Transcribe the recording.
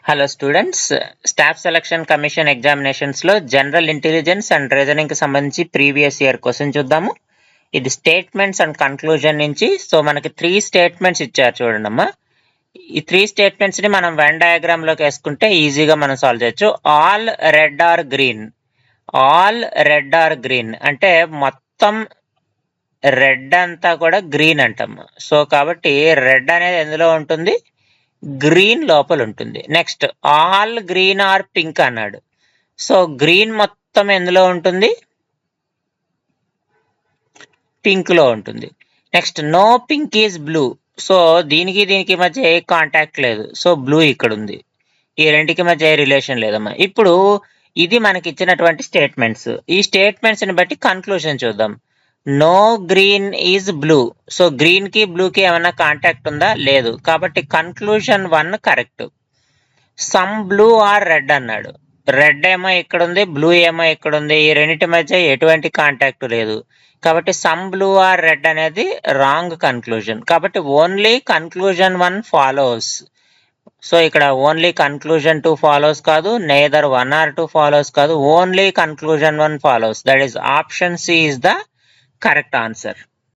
Hello students, staff selection commission examinations లో general intelligence and reasoning కి సంబంధించి previous year question చూద్దాము. ఇది స్టేట్మెంట్స్ అండ్ కన్క్లూజన్ నుంచి. సో మనకి 3 స్టేట్మెంట్స్ ఇచ్చారు చూడండి అమ్మా. ఈ 3 స్టేట్మెంట్స్ ని మనం వెన్ డయాగ్రామ్ లోకి వేసుకుంటే ఈజీగా మనం సాల్వ్ చేయొచ్చు. All red are green, all red are green అంటే మొత్తం రెడ్ అంతా కూడా గ్రీన్ అంటమ్మా. సో కాబట్టి రెడ్ అనేది ఎందులో ఉంటుంది? గ్రీన్ లోపల ఉంటుంది. Next all green are pink అన్నాడు. సో గ్రీన్ మొత్తం ఎందులో ఉంటుంది? పింక్ లో ఉంటుంది. Next no pink is blue. So దీనికి మధ్య ఏ కాంటాక్ట్ లేదు. సో బ్లూ ఇక్కడ ఉంది. ఈ రెండింటికి మధ్య ఏ రిలేషన్ లేదమ్మా. ఇప్పుడు ఇది మనకి ఇచ్చినటువంటి స్టేట్మెంట్స్. ఈ స్టేట్మెంట్స్ ని బట్టి కన్క్లూజన్ చూద్దాం. No green is blue. So green కి బ్లూ కి ఏమైనా కాంటాక్ట్ ఉందా? లేదు. కాబట్టి conclusion 1 correct. Some blue are red అన్నాడు. రెడ్ ఏమో ఇక్కడ ఉంది, బ్లూ ఏమో ఇక్కడ ఉంది. ఈ రెండింటి మధ్య ఎటువంటి కాంటాక్ట్ లేదు. కాబట్టి సమ్ బ్లూ ఆర్ రెడ్ అనేది రాంగ్ కన్క్లూజన్. కాబట్టి ఓన్లీ కన్క్లూజన్ 1 ఫాలోస్. సో ఇక్కడ ఓన్లీ కన్క్లూజన్ 2 ఫాలోస్ కాదు, నేదర్ 1 or 2 ఫాలోస్ కాదు, only conclusion 1 follows. That is option C is the correct answer.